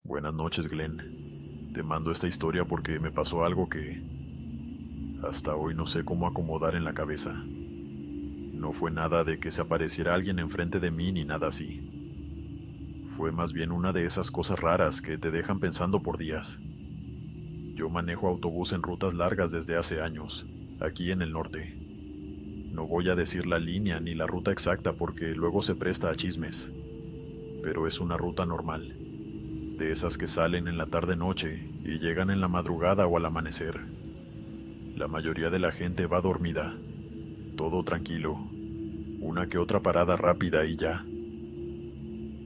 Buenas noches, Glenn. Te mando esta historia porque me pasó algo que hasta hoy no sé cómo acomodar en la cabeza. No fue nada de que se apareciera alguien enfrente de mí ni nada así. Fue más bien una de esas cosas raras que te dejan pensando por días. Yo manejo autobús en rutas largas desde hace años, aquí en el norte. No voy a decir la línea ni la ruta exacta porque luego se presta a chismes, pero es una ruta normal, de esas que salen en la tarde-noche y llegan en la madrugada o al amanecer. La mayoría de la gente va dormida, todo tranquilo, una que otra parada rápida y ya.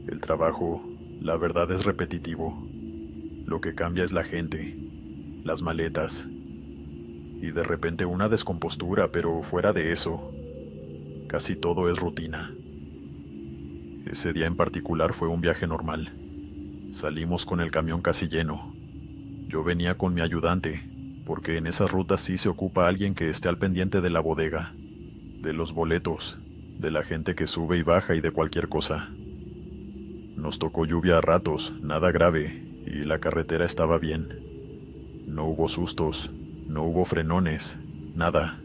El trabajo, la verdad, es repetitivo. Lo que cambia es la gente, las maletas y de repente una descompostura, pero fuera de eso, casi todo es rutina. Ese día en particular fue un viaje normal. Salimos con el camión casi lleno. Yo venía con mi ayudante, porque en esas rutas sí se ocupa alguien que esté al pendiente de la bodega, de los boletos, de la gente que sube y baja y de cualquier cosa. Nos tocó lluvia a ratos, nada grave, y la carretera estaba bien. No hubo sustos, no hubo frenones, nada.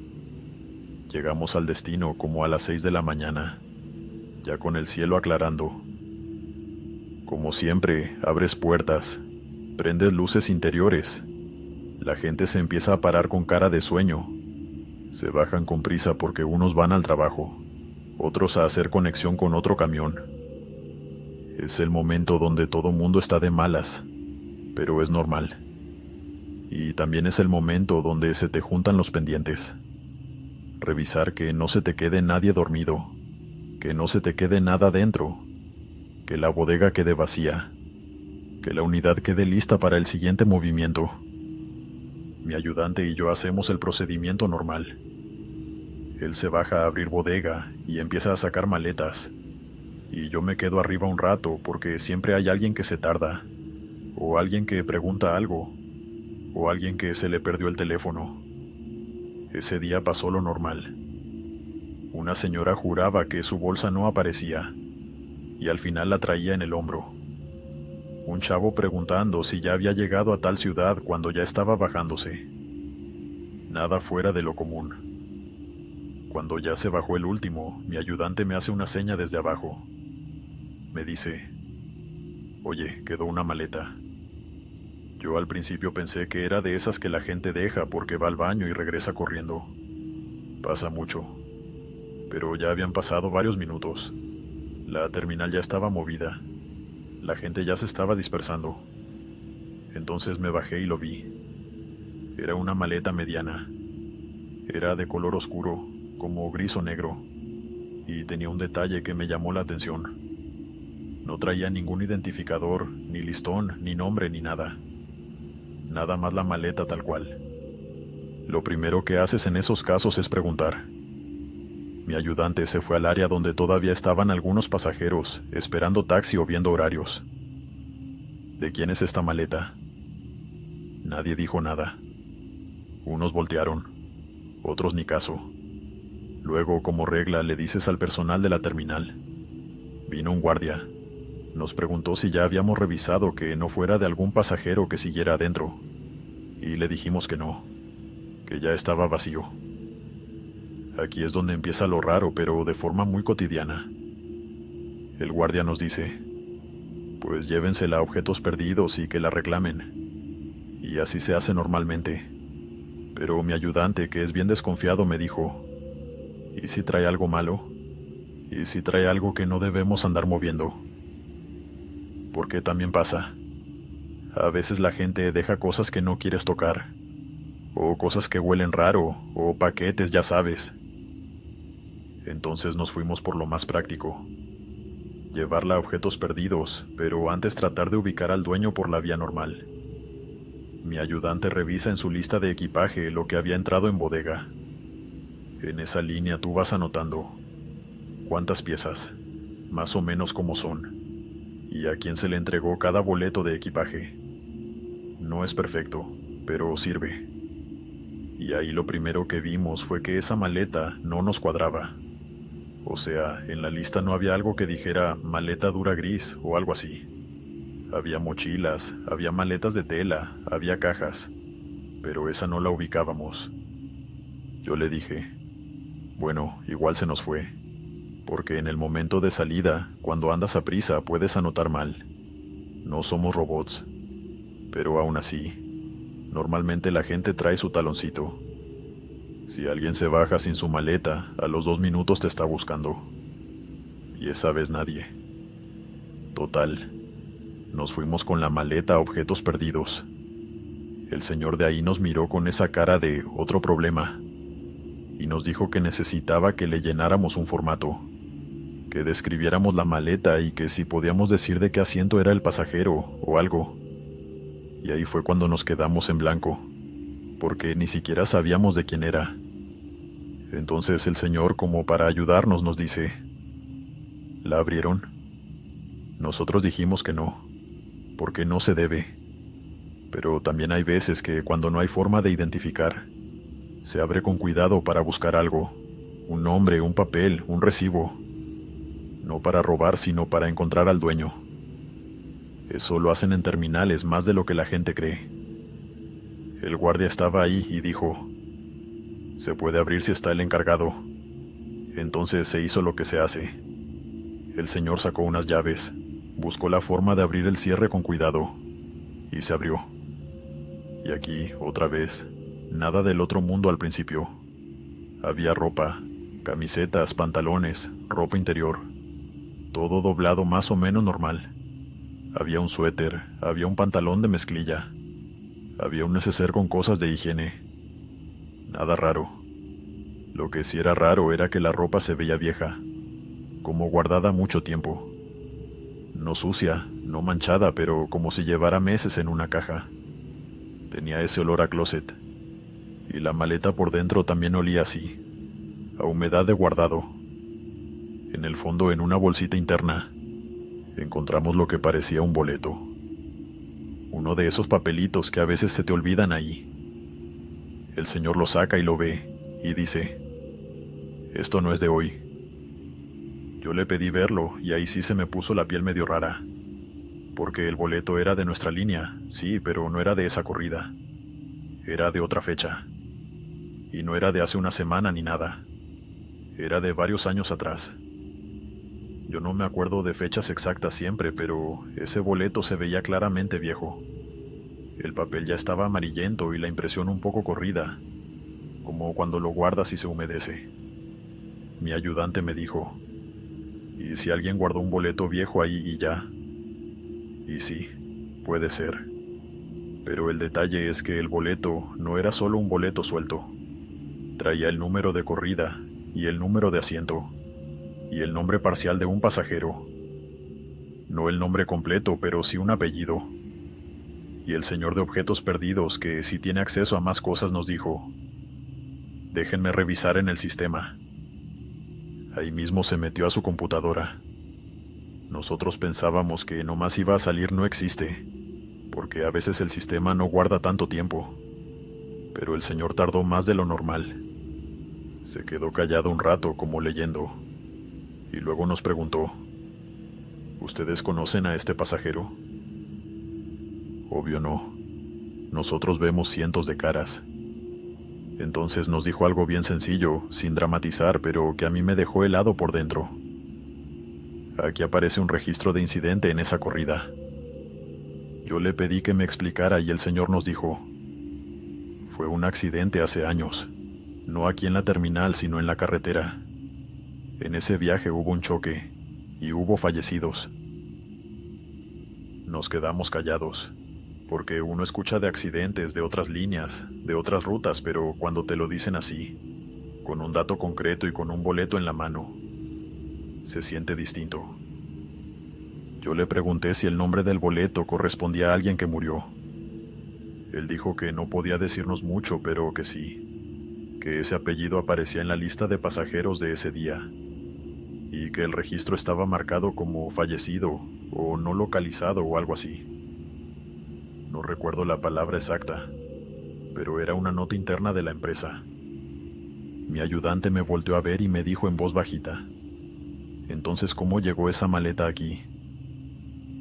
Llegamos al destino como a las 6 de la mañana, ya con el cielo aclarando. Como siempre, abres puertas, prendes luces interiores. La gente se empieza a parar con cara de sueño. Se bajan con prisa porque unos van al trabajo, otros a hacer conexión con otro camión. Es el momento donde todo mundo está de malas, pero es normal. Y también es el momento donde se te juntan los pendientes. Revisar que no se te quede nadie dormido, que no se te quede nada dentro, que la bodega quede vacía, que la unidad quede lista para el siguiente movimiento. Mi ayudante y yo hacemos el procedimiento normal. Él se baja a abrir bodega y empieza a sacar maletas, y yo me quedo arriba un rato porque siempre hay alguien que se tarda, o alguien que pregunta algo, o alguien que se le perdió el teléfono. Ese día pasó lo normal. Una señora juraba que su bolsa no aparecía, y al final la traía en el hombro. Un chavo preguntando si ya había llegado a tal ciudad cuando ya estaba bajándose. Nada fuera de lo común. Cuando ya se bajó el último, mi ayudante me hace una seña desde abajo. Me dice: «Oye, quedó una maleta». Yo al principio pensé que era de esas que la gente deja porque va al baño y regresa corriendo. Pasa mucho. Pero ya habían pasado varios minutos. La terminal ya estaba movida. La gente ya se estaba dispersando. Entonces me bajé y lo vi. Era una maleta mediana. Era de color oscuro, como gris o negro, y tenía un detalle que me llamó la atención. No traía ningún identificador, ni listón, ni nombre, ni nada. Nada más la maleta tal cual. Lo primero que haces en esos casos es preguntar. Mi ayudante se fue al área donde todavía estaban algunos pasajeros, esperando taxi o viendo horarios. «¿De quién es esta maleta?». Nadie dijo nada. Unos voltearon, otros ni caso. Luego, como regla, le dices al personal de la terminal. Vino un guardia. Nos preguntó si ya habíamos revisado que no fuera de algún pasajero que siguiera adentro. Y le dijimos que no, que ya estaba vacío. Aquí es donde empieza lo raro, pero de forma muy cotidiana. El guardia nos dice: «Pues llévensela a objetos perdidos y que la reclamen». Y así se hace normalmente. Pero mi ayudante, que es bien desconfiado, me dijo: «¿Y si trae algo malo? ¿Y si trae algo que no debemos andar moviendo?». Porque también pasa. A veces la gente deja cosas que no quieres tocar, o cosas que huelen raro, o paquetes, ya sabes. Entonces nos fuimos por lo más práctico. Llevarla a objetos perdidos, pero antes tratar de ubicar al dueño por la vía normal. Mi ayudante revisa en su lista de equipaje lo que había entrado en bodega. En esa línea tú vas anotando cuántas piezas, más o menos cómo son, y a quién se le entregó cada boleto de equipaje. No es perfecto, pero sirve. Y ahí lo primero que vimos fue que esa maleta no nos cuadraba. O sea, en la lista no había algo que dijera maleta dura gris o algo así. Había mochilas, había maletas de tela, había cajas, pero esa no la ubicábamos. Yo le dije, bueno, igual se nos fue, porque en el momento de salida, cuando andas a prisa, puedes anotar mal. No somos robots, pero aún así, normalmente la gente trae su taloncito. Si alguien se baja sin su maleta, a los 2 minutos te está buscando. Y esa vez nadie. Total, nos fuimos con la maleta a objetos perdidos. El señor de ahí nos miró con esa cara de otro problema y nos dijo que necesitaba que le llenáramos un formato, que describiéramos la maleta y que si podíamos decir de qué asiento era el pasajero o algo. Y ahí fue cuando nos quedamos en blanco, porque ni siquiera sabíamos de quién era. Entonces el señor, como para ayudarnos, nos dice, ¿la abrieron? Nosotros dijimos que no, porque no se debe. Pero también hay veces que cuando no hay forma de identificar, se abre con cuidado para buscar algo, un nombre, un papel, un recibo. No para robar, sino para encontrar al dueño. Eso lo hacen en terminales más de lo que la gente cree. El guardia estaba ahí y dijo, se puede abrir si está el encargado. Entonces se hizo lo que se hace. El señor sacó unas llaves, buscó la forma de abrir el cierre con cuidado, y se abrió. Y aquí, otra vez, nada del otro mundo al principio. Había ropa, camisetas, pantalones, ropa interior, todo doblado más o menos normal. Había un suéter, había un pantalón de mezclilla, había un neceser con cosas de higiene. Nada raro. Lo que sí era raro era que la ropa se veía vieja, como guardada mucho tiempo. No sucia, no manchada, pero como si llevara meses en una caja. Tenía ese olor a closet. Y la maleta por dentro también olía así, a humedad de guardado. En el fondo, en una bolsita interna, encontramos lo que parecía un boleto. Uno de esos papelitos que a veces se te olvidan ahí. El señor lo saca y lo ve, y dice, esto no es de hoy. Yo le pedí verlo, y ahí sí se me puso la piel medio rara. Porque el boleto era de nuestra línea, sí, pero no era de esa corrida. Era de otra fecha. Y no era de hace una semana ni nada. Era de varios años atrás. Yo no me acuerdo de fechas exactas siempre, pero ese boleto se veía claramente viejo. El papel ya estaba amarillento y la impresión un poco corrida, como cuando lo guardas y se humedece. Mi ayudante me dijo, ¿y si alguien guardó un boleto viejo ahí y ya? Y sí, puede ser. Pero el detalle es que el boleto no era solo un boleto suelto. Traía el número de corrida y el número de asiento y el nombre parcial de un pasajero. No el nombre completo, pero sí un apellido. Y el señor de objetos perdidos, que sí tiene acceso a más cosas, nos dijo, déjenme revisar en el sistema. Ahí mismo se metió a su computadora. Nosotros pensábamos que nomás iba a salir no existe, porque a veces el sistema no guarda tanto tiempo. Pero el señor tardó más de lo normal. Se quedó callado un rato, como leyendo, y luego nos preguntó, ¿ustedes conocen a este pasajero? Obvio no. Nosotros vemos cientos de caras. Entonces nos dijo algo bien sencillo, sin dramatizar, pero que a mí me dejó helado por dentro. Aquí aparece un registro de incidente en esa corrida. Yo le pedí que me explicara y el señor nos dijo, fue un accidente hace años, no aquí en la terminal, sino en la carretera. En ese viaje hubo un choque y hubo fallecidos. Nos quedamos callados, porque uno escucha de accidentes de otras líneas, de otras rutas, pero cuando te lo dicen así, con un dato concreto y con un boleto en la mano, se siente distinto. Yo le pregunté si el nombre del boleto correspondía a alguien que murió. Él dijo que no podía decirnos mucho, pero que sí, que ese apellido aparecía en la lista de pasajeros de ese día, y que el registro estaba marcado como fallecido o no localizado o algo así. No recuerdo la palabra exacta, pero era una nota interna de la empresa. Mi ayudante me volteó a ver y me dijo en voz bajita, «Entonces, ¿cómo llegó esa maleta aquí?»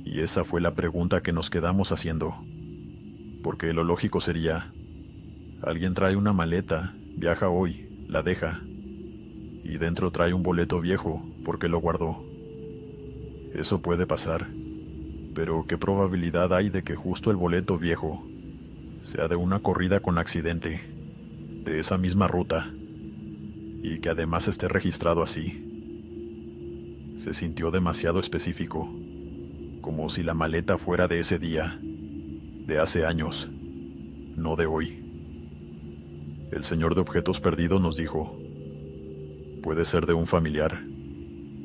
Y esa fue la pregunta que nos quedamos haciendo, porque lo lógico sería, alguien trae una maleta, viaja hoy, la deja, y dentro trae un boleto viejo porque lo guardó. Eso puede pasar, pero ¿qué probabilidad hay de que justo el boleto viejo sea de una corrida con accidente, de esa misma ruta, y que además esté registrado así? Se sintió demasiado específico, como si la maleta fuera de ese día, de hace años, no de hoy. El señor de objetos perdidos nos dijo, puede ser de un familiar,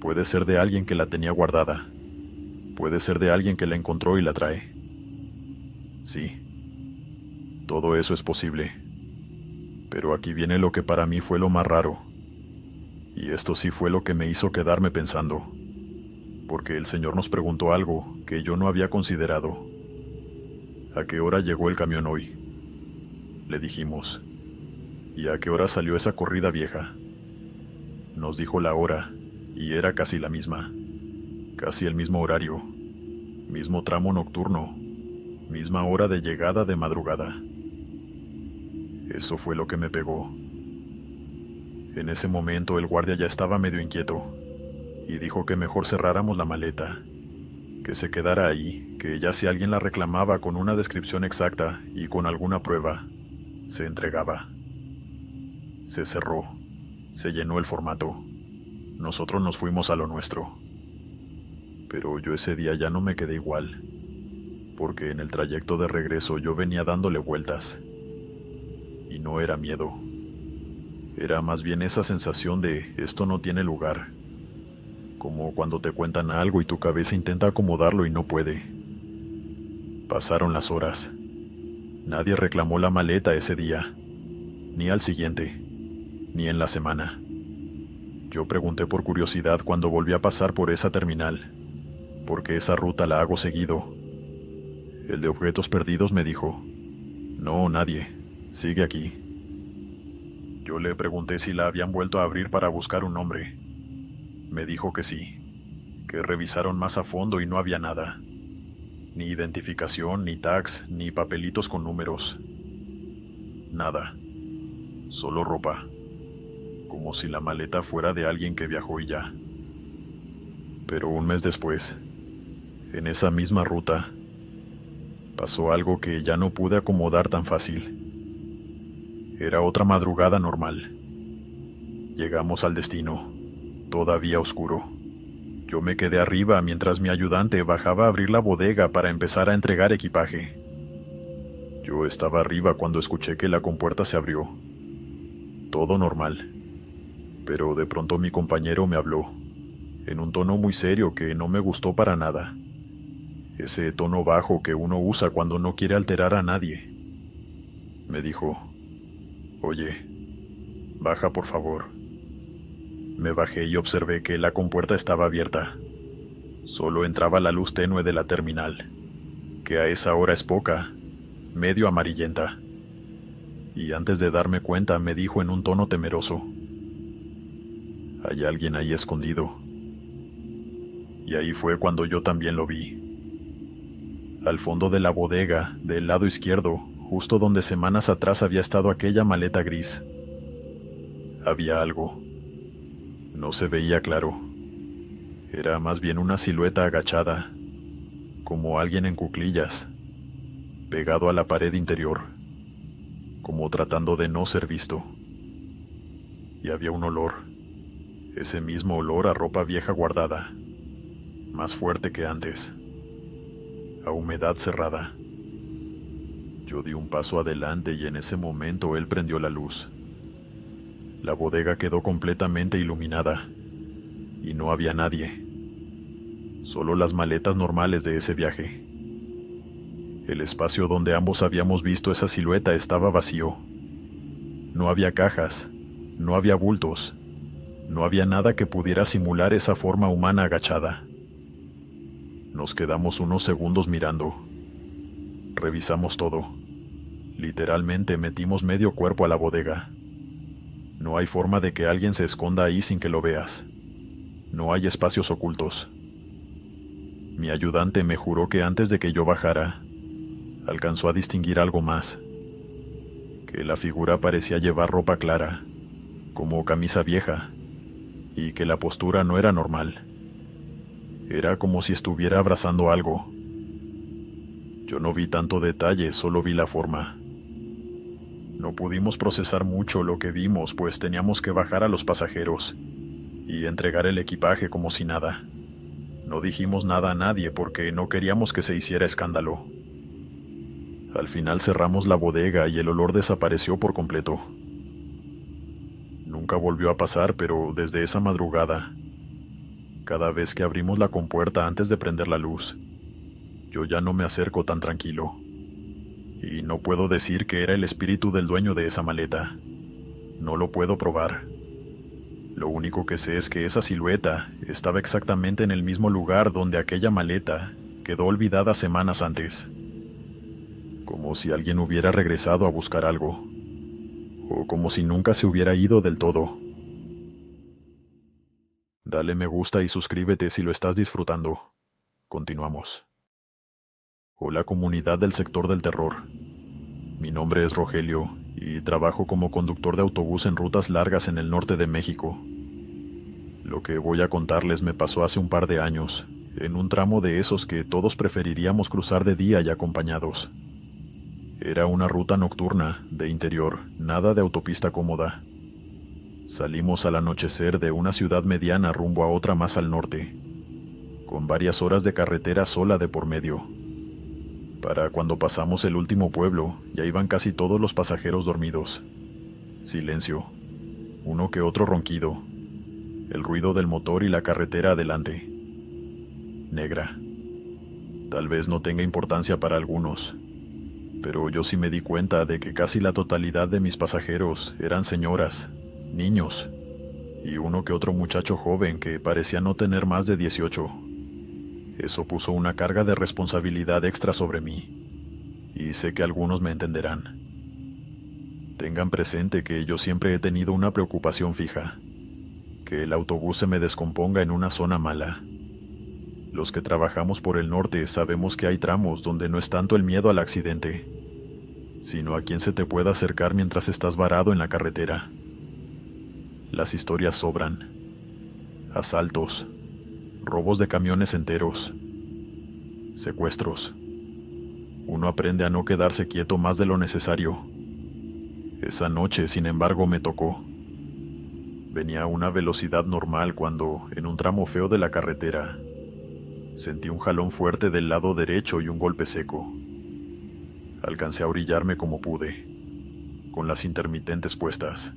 puede ser de alguien que la tenía guardada, puede ser de alguien que la encontró y la trae. Sí, todo eso es posible. Pero aquí viene lo que para mí fue lo más raro. Y esto sí fue lo que me hizo quedarme pensando, porque el señor nos preguntó algo que yo no había considerado. ¿A qué hora llegó el camión hoy? Le dijimos. ¿Y a qué hora salió esa corrida vieja? Nos dijo la hora, y era casi la misma. Casi el mismo horario, mismo tramo nocturno, misma hora de llegada de madrugada. Eso fue lo que me pegó. En ese momento el guardia ya estaba medio inquieto, y dijo que mejor cerráramos la maleta, que se quedara ahí, que ya si alguien la reclamaba con una descripción exacta y con alguna prueba, se entregaba. Se cerró, se llenó el formato. Nosotros nos fuimos a lo nuestro. Pero yo ese día ya no me quedé igual, porque en el trayecto de regreso yo venía dándole vueltas. Y no era miedo. Era más bien esa sensación de esto no tiene lugar. Como cuando te cuentan algo y tu cabeza intenta acomodarlo y no puede. Pasaron las horas. Nadie reclamó la maleta ese día, ni al siguiente, ni en la semana. Yo pregunté por curiosidad cuando volví a pasar por esa terminal, porque esa ruta la hago seguido. El de objetos perdidos me dijo, no, nadie, sigue aquí. Yo le pregunté si la habían vuelto a abrir para buscar un nombre. Me dijo que sí, que revisaron más a fondo y no había nada. Ni identificación, ni tags, ni papelitos con números. Nada. Solo ropa. Como si la maleta fuera de alguien que viajó y ya. Pero un mes después, en esa misma ruta, pasó algo que ya no pude acomodar tan fácil. Era otra madrugada normal. Llegamos al destino, todavía oscuro. Yo me quedé arriba mientras mi ayudante bajaba a abrir la bodega para empezar a entregar equipaje. Yo estaba arriba cuando escuché que la compuerta se abrió. Todo normal. Pero de pronto mi compañero me habló, en un tono muy serio que no me gustó para nada. Ese tono bajo que uno usa cuando no quiere alterar a nadie. Me dijo, oye, baja por favor. Me bajé y observé que la compuerta estaba abierta. Solo entraba la luz tenue de la terminal, que a esa hora es poca, medio amarillenta. Y antes de darme cuenta me dijo en un tono temeroso, hay alguien ahí escondido. Y ahí fue cuando yo también lo vi. Al fondo de la bodega, del lado izquierdo, justo donde semanas atrás había estado aquella maleta gris, había algo. No se veía claro. Era más bien una silueta agachada, como alguien en cuclillas, pegado a la pared interior, como tratando de no ser visto. Y había un olor, ese mismo olor a ropa vieja guardada, más fuerte que antes, a humedad cerrada. Yo di un paso adelante y en ese momento él prendió la luz. La bodega quedó completamente iluminada, y no había nadie. Solo las maletas normales de ese viaje. El espacio donde ambos habíamos visto esa silueta estaba vacío. No había cajas, no había bultos, no había nada que pudiera simular esa forma humana agachada. Nos quedamos unos segundos mirando. Revisamos todo. Literalmente metimos medio cuerpo a la bodega. No hay forma de que alguien se esconda ahí sin que lo veas. No hay espacios ocultos. Mi ayudante me juró que antes de que yo bajara, alcanzó a distinguir algo más, que la figura parecía llevar ropa clara, como camisa vieja, y que la postura no era normal. Era como si estuviera abrazando algo. Yo no vi tanto detalle, solo vi la forma. No pudimos procesar mucho lo que vimos, pues teníamos que bajar a los pasajeros y entregar el equipaje como si nada. No dijimos nada a nadie porque no queríamos que se hiciera escándalo. Al final cerramos la bodega y el olor desapareció por completo. Nunca volvió a pasar, pero desde esa madrugada, cada vez que abrimos la compuerta antes de prender la luz, yo ya no me acerco tan tranquilo. Y no puedo decir que era el espíritu del dueño de esa maleta. No lo puedo probar. Lo único que sé es que esa silueta estaba exactamente en el mismo lugar donde aquella maleta quedó olvidada semanas antes. Como si alguien hubiera regresado a buscar algo. O como si nunca se hubiera ido del todo. Dale me gusta y suscríbete si lo estás disfrutando. Continuamos. Hola comunidad del sector del terror. Mi nombre es Rogelio y trabajo como conductor de autobús en rutas largas en el norte de México. Lo que voy a contarles me pasó hace un par de años, en un tramo de esos que todos preferiríamos cruzar de día y acompañados. Era una ruta nocturna, de interior, nada de autopista cómoda. Salimos al anochecer de una ciudad mediana rumbo a otra más al norte, con varias horas de carretera sola de por medio. Para cuando pasamos el último pueblo, ya iban casi todos los pasajeros dormidos. Silencio, uno que otro ronquido, el ruido del motor y la carretera adelante. Negra. Tal vez no tenga importancia para algunos, pero yo sí me di cuenta de que casi la totalidad de mis pasajeros eran señoras, niños, y uno que otro muchacho joven que parecía no tener más de 18. Eso puso una carga de responsabilidad extra sobre mí, y sé que algunos me entenderán. Tengan presente que yo siempre he tenido una preocupación fija, que el autobús se me descomponga en una zona mala. Los que trabajamos por el norte sabemos que hay tramos donde no es tanto el miedo al accidente, sino a quien se te pueda acercar mientras estás varado en la carretera. Las historias sobran. Asaltos, robos de camiones enteros, secuestros. Uno aprende a no quedarse quieto más de lo necesario. Esa noche, sin embargo, me tocó. Venía a una velocidad normal cuando, en un tramo feo de la carretera, sentí un jalón fuerte del lado derecho y un golpe seco. Alcancé a orillarme como pude, con las intermitentes puestas.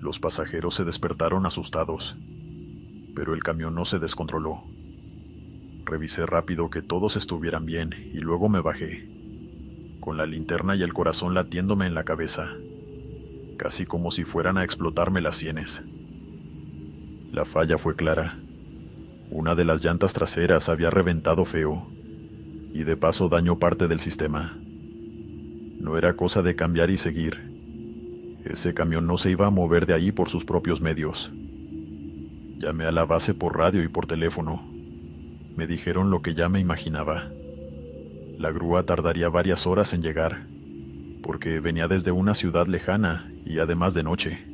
Los pasajeros se despertaron asustados, pero el camión no se descontroló. Revisé rápido que todos estuvieran bien y luego me bajé, con la linterna y el corazón latiéndome en la cabeza, casi como si fueran a explotarme las sienes. La falla fue clara. Una de las llantas traseras había reventado feo, y de paso dañó parte del sistema. No era cosa de cambiar y seguir. Ese camión no se iba a mover de ahí por sus propios medios. Llamé a la base por radio y por teléfono. Me dijeron lo que ya me imaginaba. La grúa tardaría varias horas en llegar, porque venía desde una ciudad lejana y además de noche.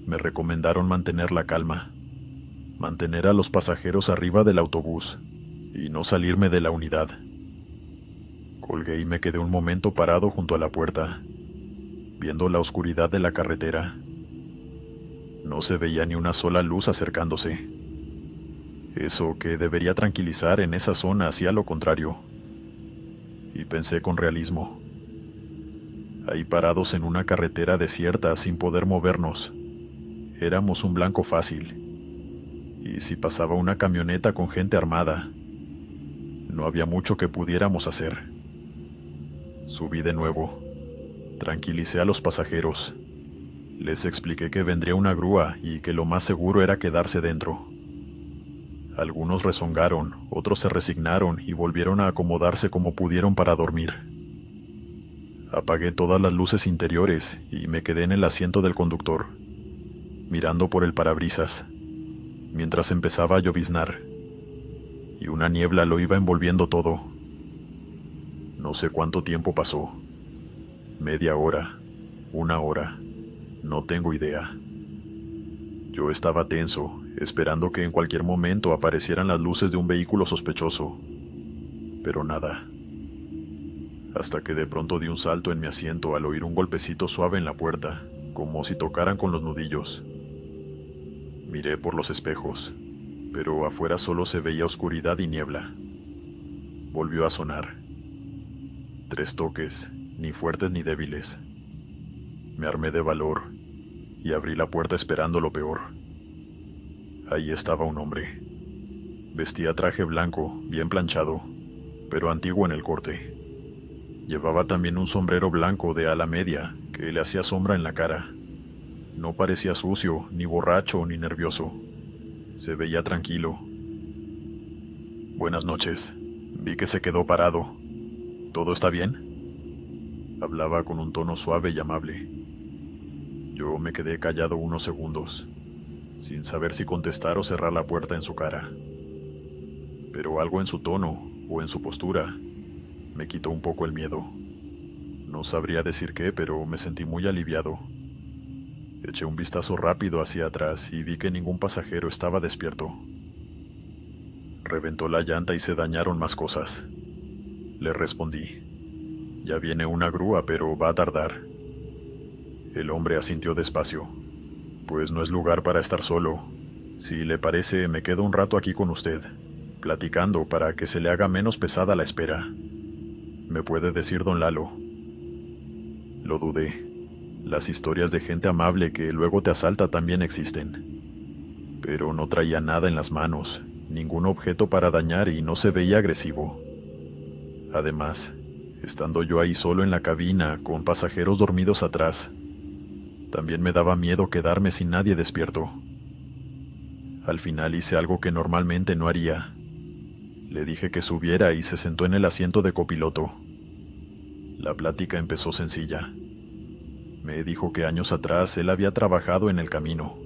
Me recomendaron mantener la calma, mantener a los pasajeros arriba del autobús y no salirme de la unidad. Colgué y me quedé un momento parado junto a la puerta, viendo la oscuridad de la carretera. No se veía ni una sola luz acercándose. Eso que debería tranquilizar en esa zona hacía lo contrario. Y pensé con realismo. Ahí parados en una carretera desierta sin poder movernos, éramos un blanco fácil. Y si pasaba una camioneta con gente armada, no había mucho que pudiéramos hacer. Subí de nuevo. Tranquilicé a los pasajeros. Les expliqué que vendría una grúa y que lo más seguro era quedarse dentro. Algunos rezongaron, otros se resignaron y volvieron a acomodarse como pudieron para dormir. Apagué todas las luces interiores y me quedé en el asiento del conductor, mirando por el parabrisas, mientras empezaba a lloviznar. y una niebla lo iba envolviendo todo. No sé cuánto tiempo pasó. Media hora, una hora, no tengo idea. Yo estaba tenso, esperando que en cualquier momento aparecieran las luces de un vehículo sospechoso, pero nada. Hasta que de pronto di un salto en mi asiento al oír un golpecito suave en la puerta, como si tocaran con los nudillos. Miré por los espejos, pero afuera solo se veía oscuridad y niebla. Volvió a sonar. 3 toques, ni fuertes ni débiles. Me armé de valor y abrí la puerta esperando lo peor. Ahí estaba un hombre. Vestía traje blanco, bien planchado, pero antiguo en el corte. Llevaba también un sombrero blanco de ala media que le hacía sombra en la cara. No parecía sucio, ni borracho, ni nervioso. Se veía tranquilo. Buenas noches. Vi que se quedó parado. ¿Todo está bien? Hablaba con un tono suave y amable. Yo me quedé callado unos segundos, sin saber si contestar o cerrar la puerta en su cara. Pero algo en su tono o en su postura me quitó un poco el miedo. No sabría decir qué, pero me sentí muy aliviado. Eché un vistazo rápido hacia atrás y vi que ningún pasajero estaba despierto. Reventó la llanta y se dañaron más cosas. Le respondí. Ya viene una grúa, pero va a tardar. El hombre asintió despacio. Pues no es lugar para estar solo. Si le parece, me quedo un rato aquí con usted, platicando para que se le haga menos pesada la espera. ¿Me puede decir don Lalo? Lo dudé. Las historias de gente amable que luego te asalta también existen. Pero no traía nada en las manos, ningún objeto para dañar y no se veía agresivo. Además, estando yo ahí solo en la cabina, con pasajeros dormidos atrás, también me daba miedo quedarme sin nadie despierto. Al final hice algo que normalmente no haría. Le dije que subiera y se sentó en el asiento de copiloto. La plática empezó sencilla. Me dijo que años atrás él había trabajado en el camino.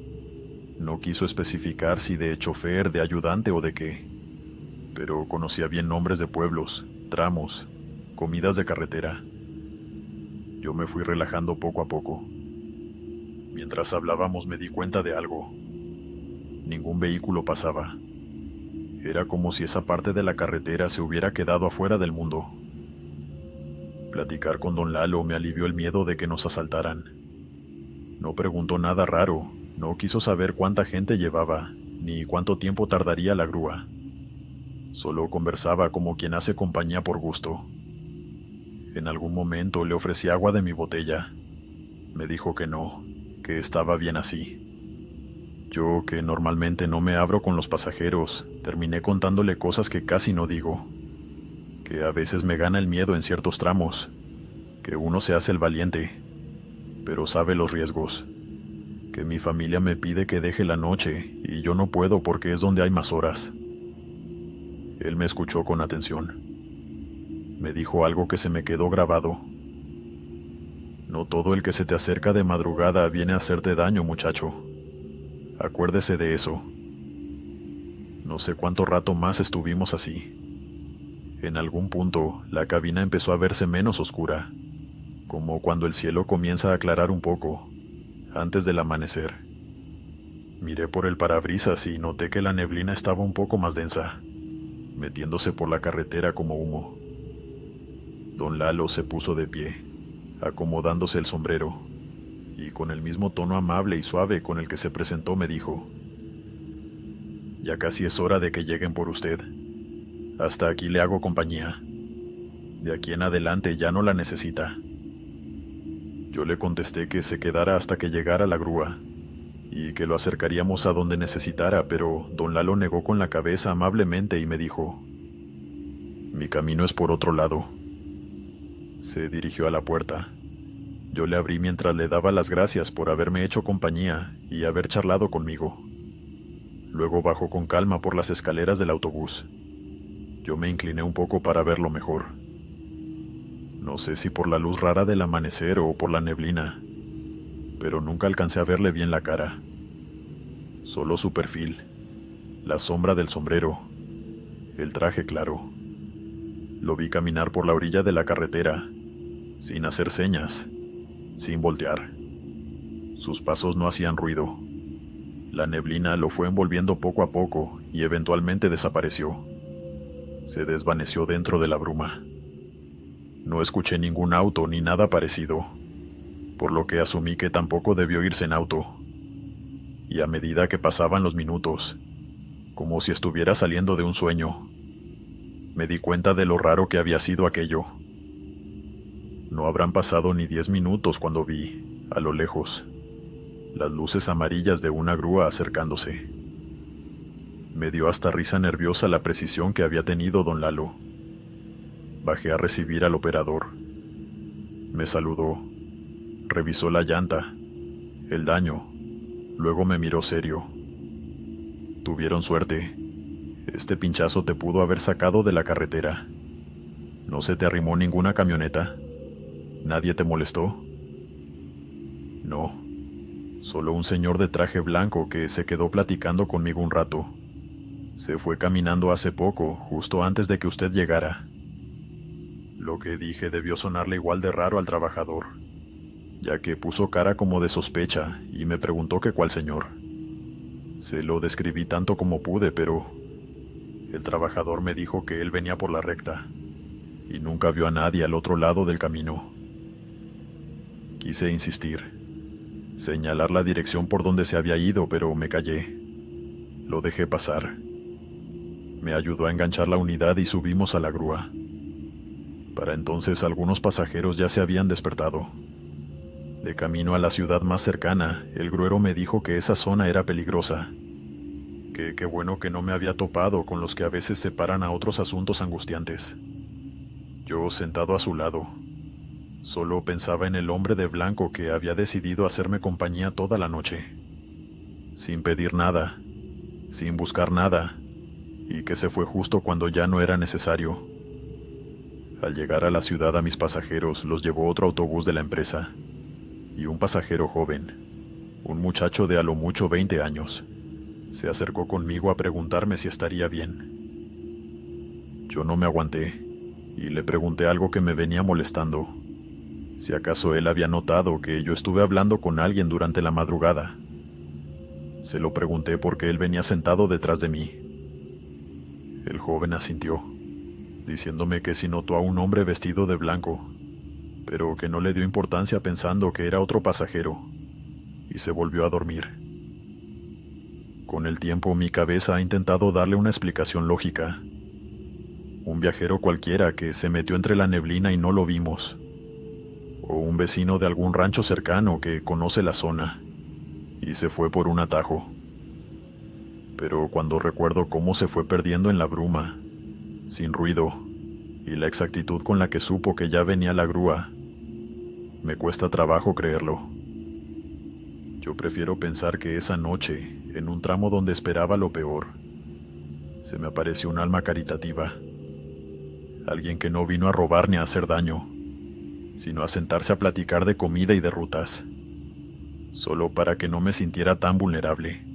No quiso especificar si de chofer, de ayudante o de qué, pero conocía bien nombres de pueblos, tramos, comidas de carretera. Yo me fui relajando poco a poco. Mientras hablábamos me di cuenta de algo. Ningún vehículo pasaba. Era como si esa parte de la carretera se hubiera quedado afuera del mundo. Platicar con don Lalo me alivió el miedo de que nos asaltaran. No preguntó nada raro, no quiso saber cuánta gente llevaba, ni cuánto tiempo tardaría la grúa. Solo conversaba como quien hace compañía por gusto. En algún momento le ofrecí agua de mi botella. Me dijo que no, que estaba bien así. Yo, que normalmente no me abro con los pasajeros, terminé contándole cosas que casi no digo. Que a veces me gana el miedo en ciertos tramos, que uno se hace el valiente, pero sabe los riesgos. Que mi familia me pide que deje la noche y yo no puedo porque es donde hay más horas. Él me escuchó con atención. Me dijo algo que se me quedó grabado. No todo el que se te acerca de madrugada viene a hacerte daño, muchacho. Acuérdese de eso. No sé cuánto rato más estuvimos así. En algún punto, la cabina empezó a verse menos oscura, como cuando el cielo comienza a aclarar un poco, antes del amanecer. Miré por el parabrisas y noté que la neblina estaba un poco más densa, metiéndose por la carretera como humo. Don Lalo se puso de pie, acomodándose el sombrero, y con el mismo tono amable y suave con el que se presentó me dijo: «Ya casi es hora de que lleguen por usted. Hasta aquí le hago compañía. De aquí en adelante ya no la necesita». Yo le contesté que se quedara hasta que llegara la grúa, y que lo acercaríamos a donde necesitara, pero don Lalo negó con la cabeza amablemente y me dijo: «Mi camino es por otro lado». Se dirigió a la puerta. Yo le abrí mientras le daba las gracias por haberme hecho compañía y haber charlado conmigo. Luego bajó con calma por las escaleras del autobús. Yo me incliné un poco para verlo mejor. No sé si por la luz rara del amanecer o por la neblina, pero nunca alcancé a verle bien la cara. Solo su perfil, la sombra del sombrero El traje, claro. Lo vi caminar por la orilla de la carretera, sin hacer señas, sin voltear. Sus pasos no hacían ruido. La neblina lo fue envolviendo poco a poco y eventualmente desapareció. Se desvaneció dentro de la bruma. No escuché ningún auto ni nada parecido, por lo que asumí que tampoco debió irse en auto. Y a medida que pasaban los minutos, como si estuviera saliendo de un sueño, me di cuenta de lo raro que había sido aquello. No habrán pasado ni 10 minutos cuando vi, a lo lejos, las luces amarillas de una grúa acercándose. Me dio hasta risa nerviosa la precisión que había tenido don Lalo. Bajé a recibir al operador. Me saludó, revisó la llanta, el daño, luego me miró serio. Tuvieron suerte. Este pinchazo te pudo haber sacado de la carretera. ¿No se te arrimó ninguna camioneta? ¿Nadie te molestó? No, solo un señor de traje blanco que se quedó platicando conmigo un rato. Se fue caminando hace poco, justo antes de que usted llegara. Lo que dije debió sonarle igual de raro al trabajador, ya que puso cara como de sospecha y me preguntó que cuál señor. Se lo describí tanto como pude, pero el trabajador me dijo que él venía por la recta y nunca vio a nadie al otro lado del camino. Quise insistir, señalar la dirección por donde se había ido, pero me callé. Lo dejé pasar. Me ayudó a enganchar la unidad y subimos a la grúa. Para entonces algunos pasajeros ya se habían despertado. De camino a la ciudad más cercana, el gruero me dijo que esa zona era peligrosa. Que qué bueno que no me había topado con los que a veces se paran a otros asuntos angustiantes. Yo, sentado a su lado, solo pensaba en el hombre de blanco que había decidido hacerme compañía toda la noche. Sin pedir nada, sin buscar nada, y que se fue justo cuando ya no era necesario. Al llegar a la ciudad a mis pasajeros los llevó otro autobús de la empresa, y un pasajero joven, un muchacho de a lo mucho 20 años, se acercó conmigo a preguntarme si estaría bien. Yo no me aguanté, y le pregunté algo que me venía molestando, si acaso él había notado que yo estuve hablando con alguien durante la madrugada. Se lo pregunté porque él venía sentado detrás de mí. El joven asintió, diciéndome que si notó a un hombre vestido de blanco, pero que no le dio importancia pensando que era otro pasajero, y se volvió a dormir. Con el tiempo mi cabeza ha intentado darle una explicación lógica. Un viajero cualquiera que se metió entre la neblina y no lo vimos, o un vecino de algún rancho cercano que conoce la zona, y se fue por un atajo. Pero cuando recuerdo cómo se fue perdiendo en la bruma, sin ruido, y la exactitud con la que supo que ya venía la grúa, me cuesta trabajo creerlo. Yo prefiero pensar que esa noche, en un tramo donde esperaba lo peor, se me apareció un alma caritativa. Alguien que no vino a robar ni a hacer daño, sino a sentarse a platicar de comida y de rutas, solo para que no me sintiera tan vulnerable.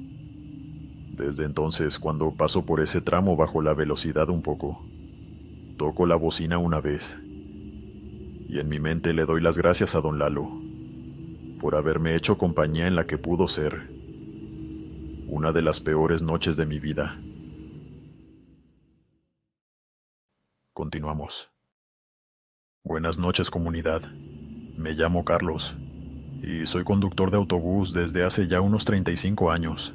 Desde entonces, cuando paso por ese tramo bajo la velocidad un poco, toco la bocina una vez, y en mi mente le doy las gracias a don Lalo, por haberme hecho compañía en la que pudo ser una de las peores noches de mi vida. Continuamos. Buenas noches, comunidad. Me llamo Carlos, y soy conductor de autobús desde hace ya unos 35 años.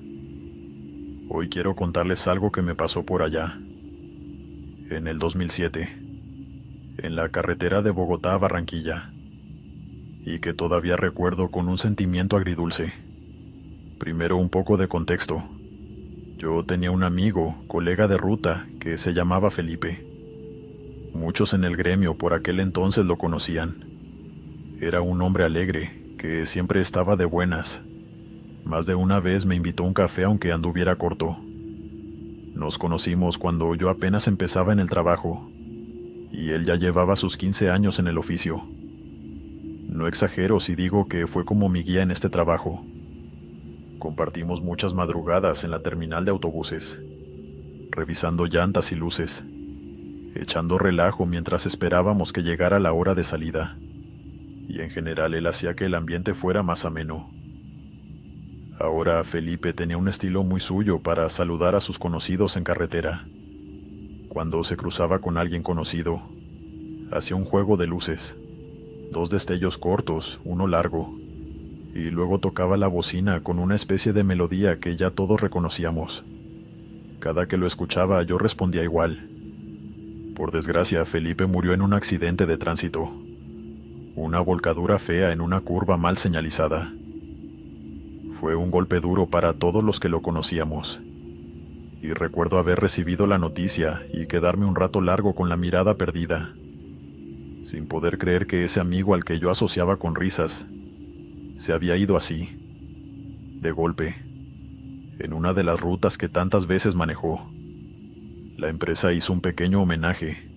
Hoy quiero contarles algo que me pasó por allá, en el 2007, en la carretera de Bogotá a Barranquilla, y que todavía recuerdo con un sentimiento agridulce. Primero, un poco de contexto. Yo tenía un amigo, colega de ruta, que se llamaba Felipe. Muchos en el gremio por aquel entonces lo conocían. Era un hombre alegre, que siempre estaba de buenas. Más de una vez me invitó a un café aunque anduviera corto. Nos conocimos cuando yo apenas empezaba en el trabajo, y él ya llevaba sus 15 años en el oficio. No exagero si digo que fue como mi guía en este trabajo. Compartimos muchas madrugadas en la terminal de autobuses. revisando llantas y luces, echando relajo mientras esperábamos que llegara la hora de salida, y en general él hacía que el ambiente fuera más ameno. Ahora Felipe tenía un estilo muy suyo para saludar a sus conocidos en carretera. Cuando se cruzaba con alguien conocido, hacía un juego de luces, 2 destellos cortos, uno largo, y luego tocaba la bocina con una especie de melodía que ya todos reconocíamos. Cada que lo escuchaba yo respondía igual. Por desgracia, Felipe murió en un accidente de tránsito, una volcadura fea en una curva mal señalizada. Fue un golpe duro para todos los que lo conocíamos, y recuerdo haber recibido la noticia y quedarme un rato largo con la mirada perdida, sin poder creer que ese amigo al que yo asociaba con risas se había ido así, de golpe, en una de las rutas que tantas veces manejó. La empresa hizo un pequeño homenaje.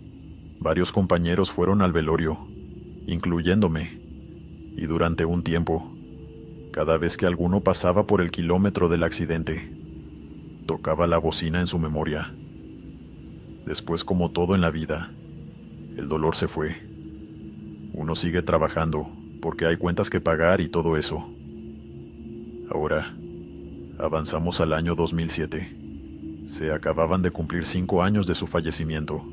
Varios compañeros fueron al velorio, incluyéndome, y durante un tiempo, cada vez que alguno pasaba por el kilómetro del accidente, tocaba la bocina en su memoria. Después, como todo en la vida, el dolor se fue. Uno sigue trabajando, porque hay cuentas que pagar y todo eso. Ahora, avanzamos al año 2007. Se acababan de cumplir 5 años de su fallecimiento,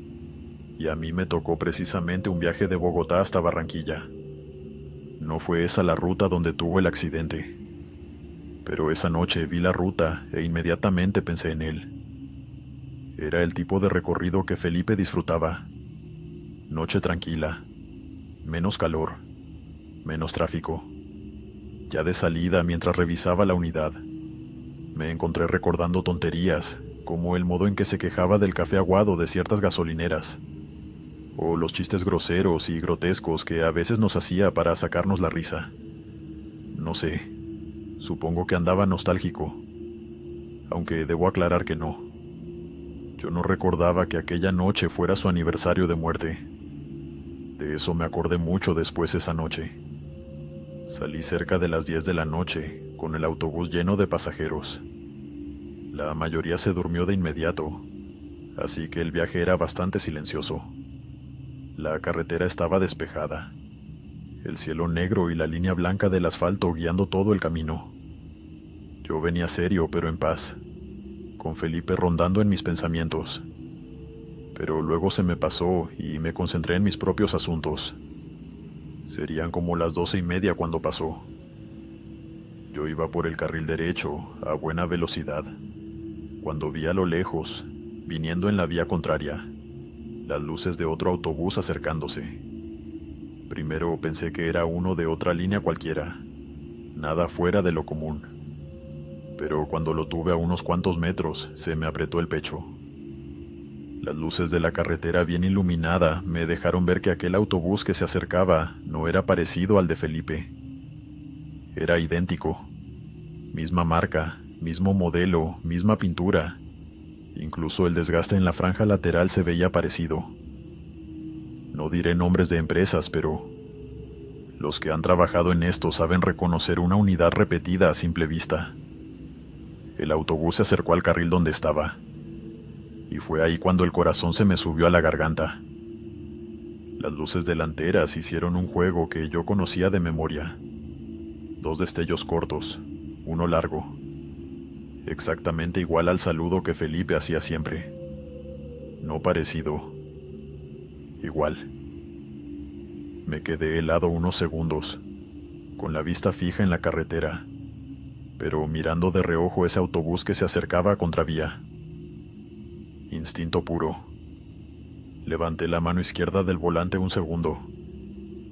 y a mí me tocó precisamente un viaje de Bogotá hasta Barranquilla. No fue esa la ruta donde tuvo el accidente, pero esa noche vi la ruta e inmediatamente pensé en él. Era el tipo de recorrido que Felipe disfrutaba. Noche tranquila, menos calor, menos tráfico. Ya de salida, mientras revisaba la unidad, me encontré recordando tonterías, como el modo en que se quejaba del café aguado de ciertas gasolineras, o los chistes groseros y grotescos que a veces nos hacía para sacarnos la risa. No sé, supongo que andaba nostálgico, aunque debo aclarar que no. Yo no recordaba que aquella noche fuera su aniversario de muerte. De eso me acordé mucho después esa noche. Salí cerca de las 10 de la noche, con el autobús lleno de pasajeros. La mayoría se durmió de inmediato, así que el viaje era bastante silencioso. La carretera estaba despejada, el cielo negro y la línea blanca del asfalto guiando todo el camino. Yo venía serio pero en paz, con Felipe rondando en mis pensamientos. Pero luego se me pasó y me concentré en mis propios asuntos. Serían como las 12:30 cuando pasó. Yo iba por el carril derecho, a buena velocidad, cuando vi a lo lejos, viniendo en la vía contraria, las luces de otro autobús acercándose. Primero pensé que era uno de otra línea cualquiera, nada fuera de lo común. Pero cuando lo tuve a unos cuantos metros, se me apretó el pecho. Las luces de la carretera bien iluminada me dejaron ver que aquel autobús que se acercaba no era parecido al de Felipe. Era idéntico. Misma marca, mismo modelo, misma pintura. Incluso el desgaste en la franja lateral se veía parecido. No diré nombres de empresas, pero los que han trabajado en esto saben reconocer una unidad repetida a simple vista. El autobús se acercó al carril donde estaba, y fue ahí cuando el corazón se me subió a la garganta. Las luces delanteras hicieron un juego que yo conocía de memoria. 2 destellos cortos, uno largo, exactamente igual al saludo que Felipe hacía siempre. No parecido, igual. Me quedé helado unos segundos, con la vista fija en la carretera, pero mirando de reojo ese autobús que se acercaba a contravía. Instinto puro. Levanté la mano izquierda del volante un segundo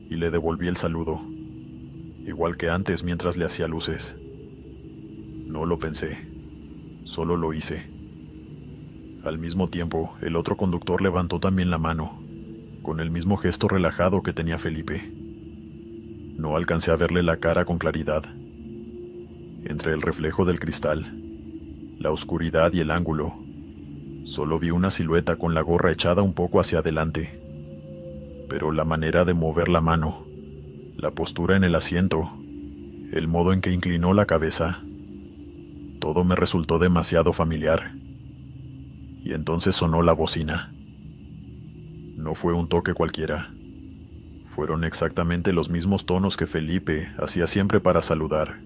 y le devolví el saludo, igual que antes mientras le hacía luces. No lo pensé, solo lo hice. Al mismo tiempo, el otro conductor levantó también la mano, con el mismo gesto relajado que tenía Felipe. No alcancé a verle la cara con claridad. Entre el reflejo del cristal, la oscuridad y el ángulo, solo vi una silueta con la gorra echada un poco hacia adelante. Pero la manera de mover la mano, la postura en el asiento, el modo en que inclinó la cabeza, todo me resultó demasiado familiar. y entonces sonó la bocina. No fue un toque cualquiera. Fueron exactamente los mismos tonos que Felipe hacía siempre para saludar.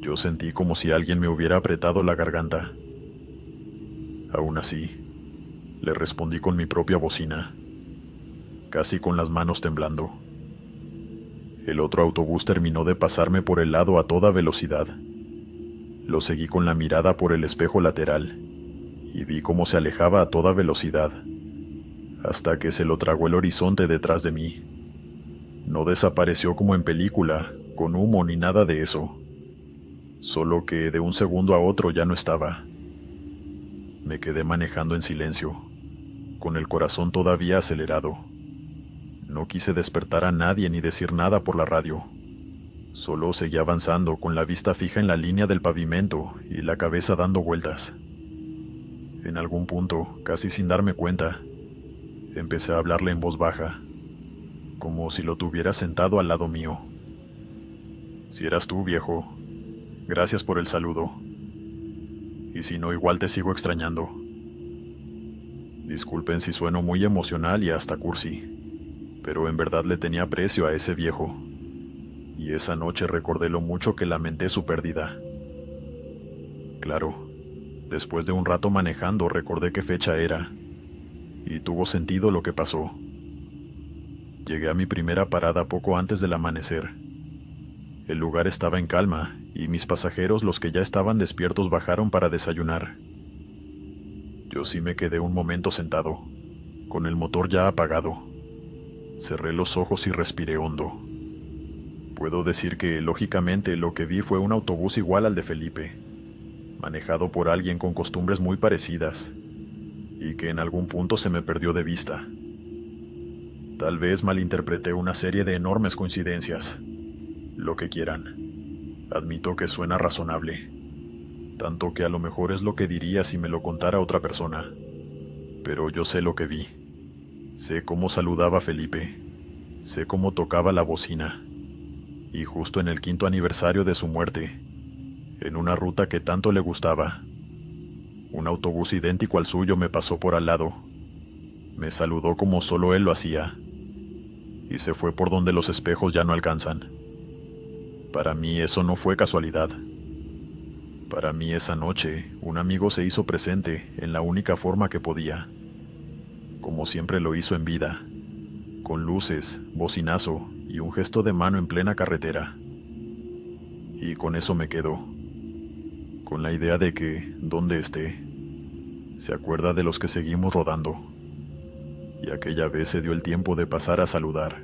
Yo sentí como si alguien me hubiera apretado la garganta. Aún así, le respondí con mi propia bocina, casi con las manos temblando. El otro autobús terminó de pasarme por el lado a toda velocidad. Lo seguí con la mirada por el espejo lateral y vi cómo se alejaba a toda velocidad, hasta que se lo tragó el horizonte detrás de mí. No desapareció como en película, con humo ni nada de eso. Solo que de un segundo a otro ya no estaba. Me quedé manejando en silencio, con el corazón todavía acelerado. No quise despertar a nadie ni decir nada por la radio. Solo seguí avanzando con la vista fija en la línea del pavimento y la cabeza dando vueltas. En algún punto, casi sin darme cuenta, empecé a hablarle en voz baja, como si lo tuviera sentado al lado mío. Si eras tú, viejo, gracias por el saludo. Y si no, igual te sigo extrañando. Disculpen si sueno muy emocional y hasta cursi, pero en verdad le tenía aprecio a ese viejo. Y esa noche recordé lo mucho que lamenté su pérdida. Claro, después de un rato manejando recordé qué fecha era, y tuvo sentido lo que pasó. Llegué a mi primera parada poco antes del amanecer. El lugar estaba en calma, y mis pasajeros, los que ya estaban despiertos, bajaron para desayunar. Yo sí me quedé un momento sentado, con el motor ya apagado. Cerré los ojos y respiré hondo. Puedo decir que, lógicamente, lo que vi fue un autobús igual al de Felipe, manejado por alguien con costumbres muy parecidas, y que en algún punto se me perdió de vista. Tal vez malinterpreté una serie de enormes coincidencias. Lo que quieran. Admito que suena razonable, tanto que a lo mejor es lo que diría si me lo contara otra persona. Pero yo sé lo que vi. Sé cómo saludaba a Felipe. Sé cómo tocaba la bocina. Y justo en el 5º aniversario de su muerte, en una ruta que tanto le gustaba, un autobús idéntico al suyo me pasó por al lado. Me saludó como solo él lo hacía, y se fue por donde los espejos ya no alcanzan. Para mí eso no fue casualidad. Para mí esa noche, un amigo se hizo presente en la única forma que podía, como siempre lo hizo en vida, con luces, bocinazo y un gesto de mano en plena carretera. Y con eso me quedo, con la idea de que, donde esté, se acuerda de los que seguimos rodando, y aquella vez se dio el tiempo de pasar a saludar.